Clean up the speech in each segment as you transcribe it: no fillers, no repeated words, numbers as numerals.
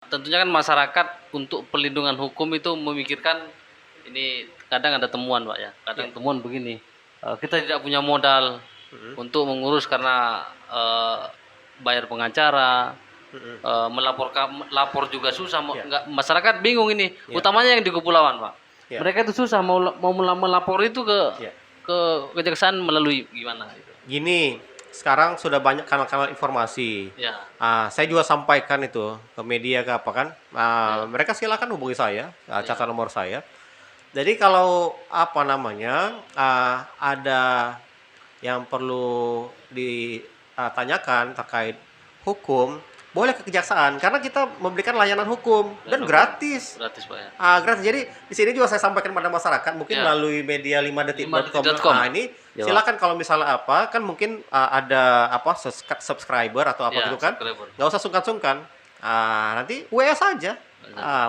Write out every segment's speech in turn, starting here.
tentunya kan masyarakat untuk perlindungan hukum itu memikirkan ini kadang ada temuan Pak ya. Ya. Kadang temuan begini, kita tidak punya modal untuk mengurus karena bayar pengacara, Mm-mm. lapor juga susah, Ya. nggak, masyarakat bingung ini, Ya. utamanya yang di kepulauan Pak. Ya. Mereka itu susah mau melapor itu Ya. ke kejaksaan melalui gimana gitu. Gini, sekarang sudah banyak kanal-kanal informasi. Ya, Saya juga sampaikan itu ke media ke apa kan. ya, Mereka silakan hubungi saya, ya, catat nomor saya. Jadi kalau apa namanya ada yang perlu ditanyakan terkait hukum, boleh ke kejaksaan karena kita memberikan layanan hukum dan gratis. gratis Pak ya. Gratis. Jadi di sini juga saya sampaikan pada masyarakat mungkin Ya. melalui media 5detik.com. 5detik.com. Ini Ya, silakan kalau misalnya apa kan mungkin ada apa subscriber atau apa ya, gitu kan. subscriber. Nggak usah sungkan-sungkan. Nanti WA saja.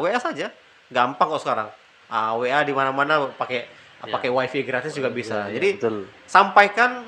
WA saja. Gampang kok sekarang. WA di mana-mana pakai wifi gratis juga bisa. Ya, Jadi betul. sampaikan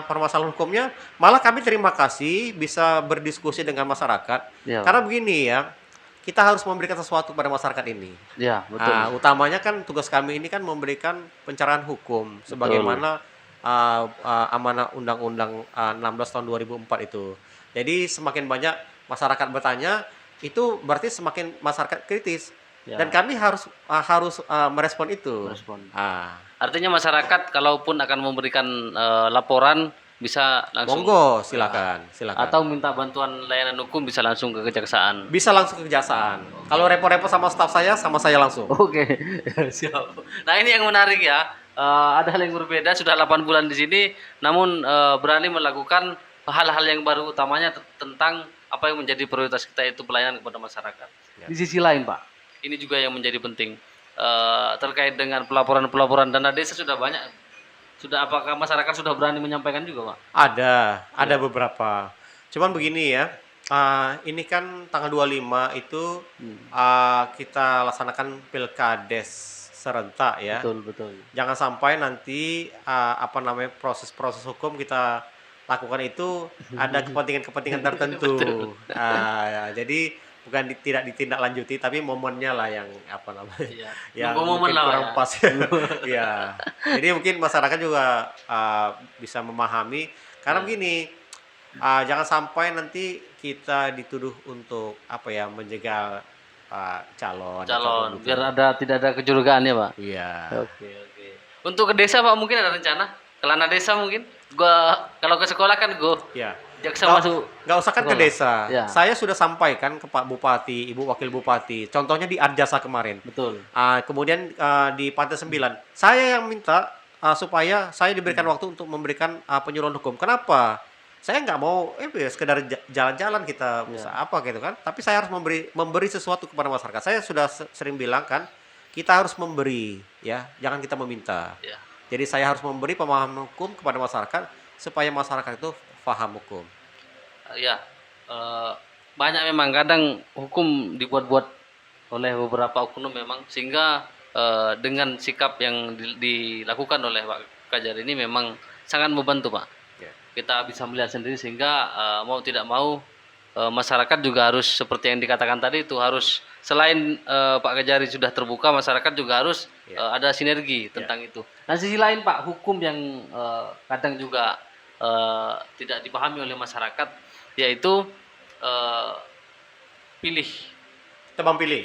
permasalahan hukumnya. Malah kami terima kasih bisa berdiskusi dengan masyarakat. Ya. Karena begini ya, kita harus memberikan sesuatu pada masyarakat ini. Ya, betul. Utamanya kan tugas kami ini kan memberikan pencerahan hukum sebagaimana amanah Undang-Undang 16 tahun 2004 itu. Jadi semakin banyak masyarakat bertanya, itu berarti semakin masyarakat kritis. Ya. Dan kami harus merespon itu. Merespon. Ah, Artinya masyarakat kalaupun akan memberikan laporan bisa langsung monggo, silakan. atau minta bantuan layanan hukum bisa langsung ke kejaksaan. Bisa langsung ke kejaksaan. Kalau repot-repot sama staf saya, sama saya langsung. Oke, siap. Nah ini yang menarik ya. Ada hal yang berbeda, sudah 8 bulan di sini, namun berani melakukan hal-hal yang baru, utamanya tentang apa yang menjadi prioritas kita, itu pelayanan kepada masyarakat. Ya. Di sisi lain Pak, ini juga yang menjadi penting terkait dengan pelaporan-pelaporan dana desa sudah banyak. Apakah masyarakat sudah berani menyampaikan juga Pak? Ada beberapa. Cuman begini ya, ini kan tanggal 25 itu kita laksanakan pilkades serentak ya. Betul. Jangan sampai nanti proses-proses hukum kita lakukan itu ada kepentingan-kepentingan tertentu. Jadi bukan tidak ditindaklanjuti, tapi momennya lah yang Iya. yang Nunggu momen mungkin lah, kurang ya. pas. Ya. Jadi mungkin masyarakat juga bisa memahami karena begini, jangan sampai nanti kita dituduh untuk menjegal calon gitu. Biar tidak ada kecurigaan ya Pak. Iya. Oke. Untuk ke desa Pak mungkin ada rencana? Kelana desa mungkin? Kalau ke sekolah kan Ya. jaksa masuk. Nggak usah kan ke sekolah. desa. Ya. Saya sudah sampaikan ke Pak Bupati, Ibu Wakil Bupati. Contohnya di Arjasa kemarin. Betul. Kemudian di Pantai 9. Saya yang minta supaya saya diberikan waktu untuk memberikan penyuluhan hukum. Kenapa? Saya nggak mau sekedar jalan-jalan kita bisa apa gitu kan. Tapi saya harus memberi sesuatu kepada masyarakat. Saya sudah sering bilang kan, kita harus memberi ya, jangan kita meminta. Ya. Jadi saya harus memberi pemahaman hukum kepada masyarakat supaya masyarakat itu paham hukum. Ya. Banyak memang kadang hukum dibuat-buat oleh beberapa oknum memang, sehingga dengan sikap yang dilakukan oleh Pak Kajar ini memang sangat membantu Pak. Ya. Kita bisa melihat sendiri, sehingga mau tidak mau masyarakat juga harus seperti yang dikatakan tadi, itu harus selain Pak Kajari sudah terbuka, masyarakat juga harus ada sinergi tentang itu. Nah sisi lain Pak, hukum yang kadang juga tidak dipahami oleh masyarakat, yaitu tebang pilih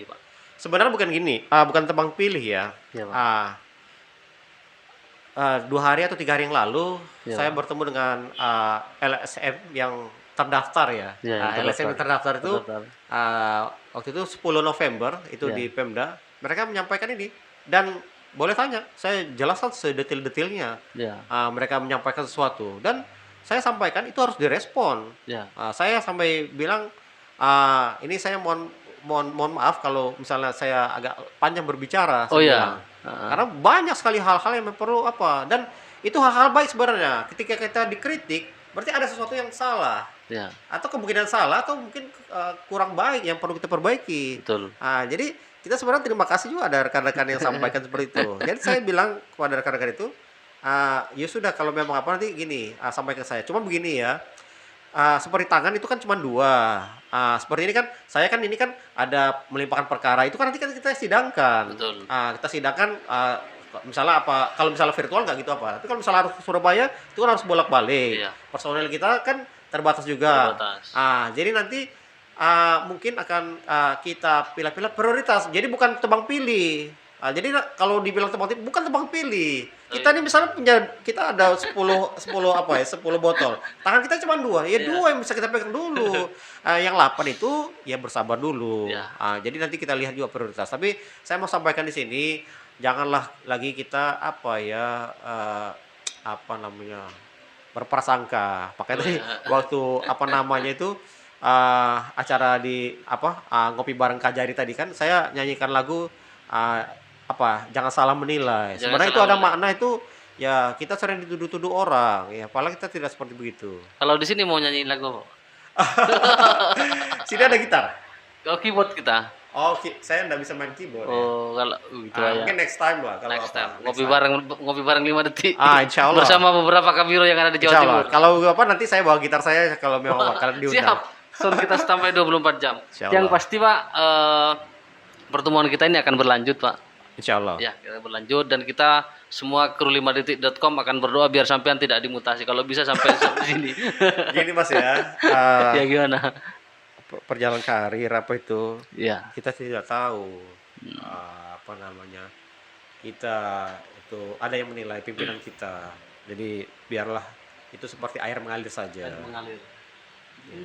Pak. Sebenarnya bukan gini, bukan tebang pilih ya. Ya, Pak. 2 hari atau 3 hari yang lalu Ya. saya bertemu dengan LSM yang terdaftar ya. LSM yang terdaftar itu waktu itu 10 November itu di Pemda. Mereka menyampaikan ini dan boleh tanya, saya jelaskan sedetil-detilnya. Mereka menyampaikan sesuatu dan saya sampaikan itu harus direspon. Saya sampai bilang ini saya mohon maaf kalau misalnya saya agak panjang berbicara. Karena banyak sekali hal-hal yang perlu dan itu hal-hal baik sebenarnya. Ketika kita dikritik, berarti ada sesuatu yang salah. Atau kemungkinan salah atau mungkin kurang baik yang perlu kita perbaiki. Betul. Jadi kita sebenarnya terima kasih juga ada rekan-rekan yang sampaikan seperti itu. Jadi saya bilang kepada rekan-rekan itu, ya sudah kalau memang nanti gini, sampaikan saya. Cuma begini ya, seperti tangan itu kan cuma dua. Seperti ini kan, saya kan ini kan ada melimpahkan perkara itu kan nanti kan kita sidangkan. Betul. Kita sidangkan, misalnya apa, kalau misalnya virtual nggak gitu apa. Tapi kalau misalnya harus ke Surabaya itu kan harus bolak-balik. Iya. Personel kita kan terbatas juga. Terbatas. Jadi nanti mungkin akan kita pilih-pilih prioritas. Jadi bukan tebang pilih. Jadi kalau dibilang tebang pilih, bukan tebang pilih. Kita nih misalnya kita ada 10 botol. Tangan kita cuma 2. Ya 2 yang bisa kita pegang dulu. Yang 8 itu ya bersabar dulu. Iya. Jadi nanti kita lihat juga prioritas. Tapi saya mau sampaikan di sini, janganlah lagi kita berprasangka. Makanya tadi waktu acara di ngopi bareng Kajari tadi kan saya nyanyikan lagu jangan salah menilai. Jangan Sebenarnya itu salah ada menilai. makna itu ya kita sering dituduh-tuduh orang ya, padahal kita tidak seperti begitu. Kalau di sini mau nyanyiin lagu apa? Sini ada gitar. Oh, keyboard kita. Oh, saya nggak bisa main keyboard ya. Oh, kalau itu aja. Mungkin next time lah kalau Next time. Next Ngopi time. bareng 5 detik. Insya Allah. Bersama beberapa kabiro yang ada di Jawa Insya Timur. Allah. Kalau nanti saya bawa gitar saya kalau memang bakalan diundang. Siap. Suruh kita sampai 24 jam. Insya Yang Allah. pasti, Pak, pertemuan kita ini akan berlanjut, Pak. Insya Allah. Ya, kita berlanjut dan kita semua kru 5detik.com akan berdoa biar sampean tidak dimutasi. Kalau bisa sampai sini. Gini Mas ya, Ya gimana? perjalanan karir apa itu Ya. kita tidak tahu kita itu ada yang menilai pimpinan kita, jadi biarlah itu seperti air mengalir saja. Mengalir.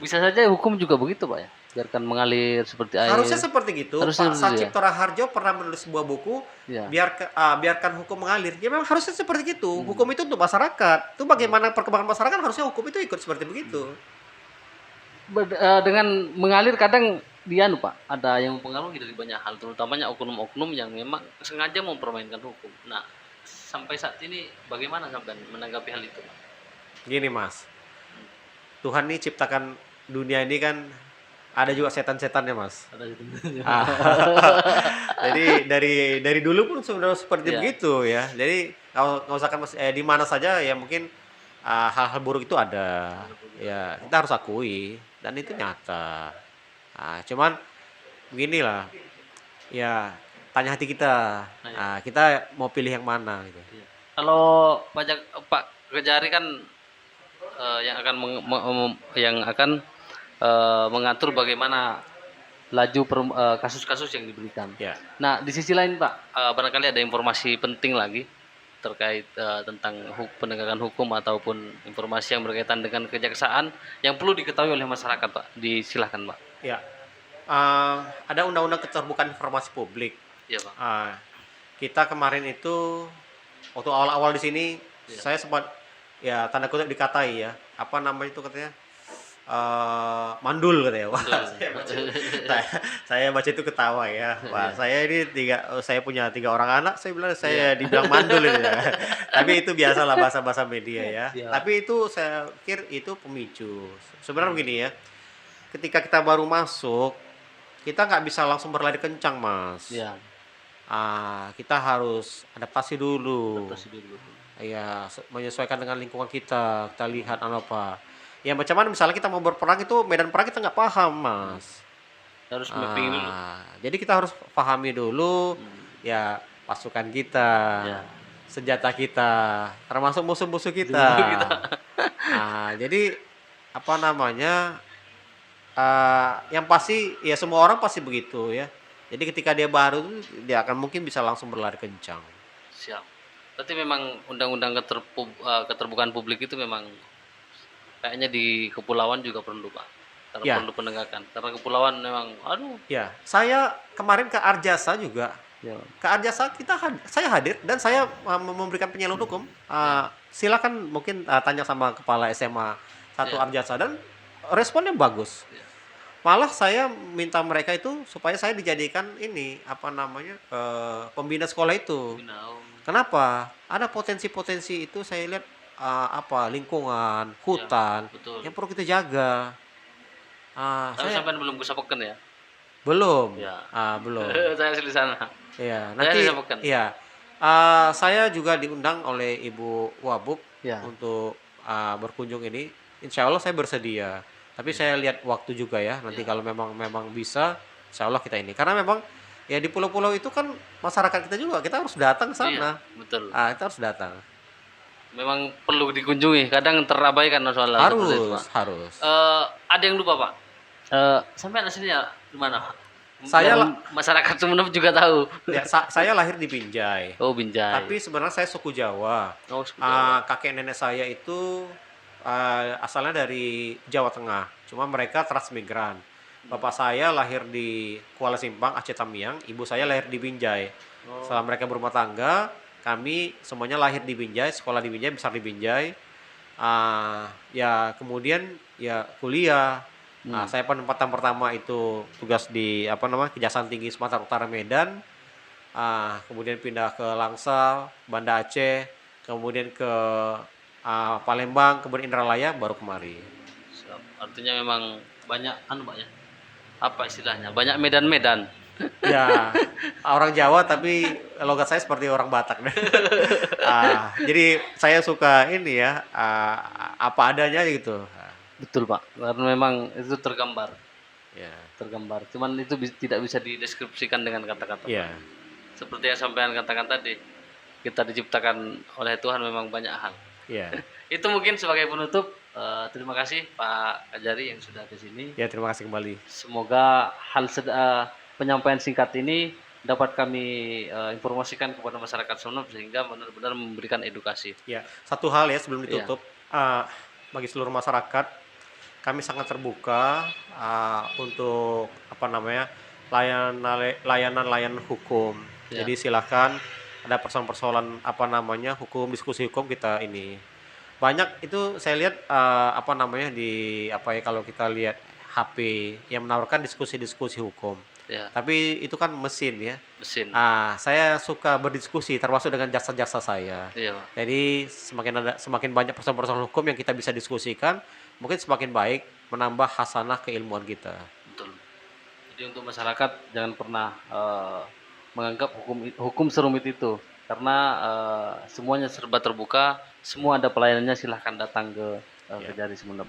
Bisa saja hukum juga begitu, Pak ya. Biarkan mengalir seperti air. Harusnya seperti gitu. Harusnya Pak begitu, Sacipto Raharjo pernah menulis sebuah buku, Ya. biarkan hukum mengalir. Ya memang harusnya seperti itu. Hukum itu untuk masyarakat. Itu bagaimana perkembangan masyarakat, harusnya hukum itu ikut seperti begitu. Dengan mengalir kadang dia Pak, ada yang mempengaruhi dari banyak hal, terutamanya oknum-oknum yang memang sengaja mempermainkan hukum. Nah, sampai saat ini bagaimana sampai menanggapi hal itu, Pak? Gini Mas, Tuhan nih ciptakan dunia ini kan ada juga setan-setannya Mas. Ada itu. Jadi dari dulu pun sudah seperti Iya. begitu ya. Jadi nggak usahkan Mas, di mana saja ya mungkin hal-hal buruk itu ada. Ya kita harus akui dan itu nyata. Cuman beginilah, ya tanya hati kita. Kita mau pilih yang mana gitu. Iya. Kalau Pak Kejari kan yang akan mengatur bagaimana laju kasus-kasus yang diberikan. Ya. Nah, di sisi lain Pak, barangkali ada informasi penting lagi terkait tentang penegakan hukum ataupun informasi yang berkaitan dengan kejaksaan yang perlu diketahui oleh masyarakat, Pak. Disilahkan, Pak. Ya. Ada undang-undang keterbukaan informasi publik. Iya, Pak. Kita kemarin itu waktu awal-awal di sini saya sempat ya tanda kutip dikatai ya, apa namanya itu katanya, mandul katanya. Wah, saya baca itu ketawa ya. Wah, saya punya 3 orang anak, saya bilang saya dibilang mandul ini ya. Tapi itu biasalah bahasa-bahasa media ya. Tapi itu saya pikir itu pemicu. Sebenarnya begini ya, ketika kita baru masuk, kita nggak bisa langsung berlari kencang Mas. Iya. Kita harus adaptasi dulu. Adaptasi dulu. Ya, menyesuaikan dengan lingkungan kita lihat apa. Ya macam mana misalnya kita mau berperang itu medan perang kita nggak paham Mas. Harus mapping dulu. Jadi kita harus pahami dulu ya pasukan kita, senjata kita, termasuk musuh-musuh kita. Jadi yang pasti ya semua orang pasti begitu ya. Jadi ketika dia baru dia akan mungkin bisa langsung berlari kencang. Siap. Berarti memang undang-undang keterbukaan publik itu memang kayaknya di kepulauan juga perlu, Pak. Karena perlu penegakan. Karena kepulauan memang Ya, saya kemarin ke Arjasa juga. Ya. Ke Arjasa saya hadir dan saya memberikan penyuluhan hukum. Silakan mungkin tanya sama kepala SMA 1 Arjasa dan responnya bagus. Malah saya minta mereka itu supaya saya dijadikan pembina sekolah itu. Kenapa? Ada potensi-potensi itu saya lihat lingkungan, hutan yang perlu kita jaga. Tapi sampai belum kesampaikan ya? Belum. Ya. Belum. Saya asli sana. Iya, nanti iya. Saya juga diundang oleh Ibu Wabub untuk berkunjung ini. insya Allah saya bersedia. Tapi saya lihat waktu juga ya. Nanti kalau memang bisa, insya Allah kita ini. Karena memang ya di pulau-pulau itu kan masyarakat kita juga, kita harus datang ke Iya, sana. betul. Kita harus datang. Memang perlu dikunjungi. Kadang terabaikan soal seperti itu, Pak. Harus. Ada yang lupa, Pak. Sampai aslinya di mana? Saya Biar masyarakat Sumeneb juga tahu. Ya, saya lahir di Binjai. Oh, Binjai. Tapi sebenarnya saya suku Jawa. Oh, suku Jawa. Kakek nenek saya itu asalnya dari Jawa Tengah. Cuma mereka transmigran. Bapak saya lahir di Kuala Simpang, Aceh Tamiang. Ibu saya lahir di Binjai. Setelah mereka berumah tangga, kami semuanya lahir di Binjai, sekolah di Binjai, besar di Binjai. Ya kemudian ya kuliah. Saya penempatan pertama itu tugas di Kejaksaan Tinggi Sumatera Utara Medan. Kemudian pindah ke Langsal, Banda Aceh, kemudian ke Palembang, kemudian Indralaya, baru kemari. Artinya memang banyak Pak ya. Apa istilahnya? Banyak medan-medan. Ya, orang Jawa tapi logat saya seperti orang Batak. Jadi saya suka ini ya, apa adanya gitu. Betul, Pak. Karena memang itu tergambar. Ya. Tergambar. Cuman itu tidak bisa dideskripsikan dengan kata-kata. Ya. Seperti yang sampean katakan tadi, kita diciptakan oleh Tuhan memang banyak hal. Ya. Itu mungkin sebagai penutup. Terima kasih Pak Kajari yang sudah di sini. Ya, terima kasih kembali. Semoga penyampaian singkat ini dapat kami informasikan kepada masyarakat Sumeneb sehingga benar-benar memberikan edukasi. Ya, satu hal ya sebelum ditutup, bagi seluruh masyarakat, kami sangat terbuka untuk layanan hukum. Jadi silakan ada persoalan-persoalan hukum, diskusi hukum kita ini. Banyak itu saya lihat kalau kita lihat HP yang menawarkan diskusi-diskusi hukum. Ya. Tapi itu kan mesin ya. Mesin. Saya suka berdiskusi termasuk dengan jaksa-jaksa saya. Iya. Jadi semakin banyak persoalan-persoalan hukum yang kita bisa diskusikan, mungkin semakin baik menambah hasanah keilmuan kita. Betul. Jadi untuk masyarakat jangan pernah menganggap hukum serumit itu, karena semuanya serba terbuka, semua ada pelayanannya. Silahkan datang ke Kejari Sumeneb.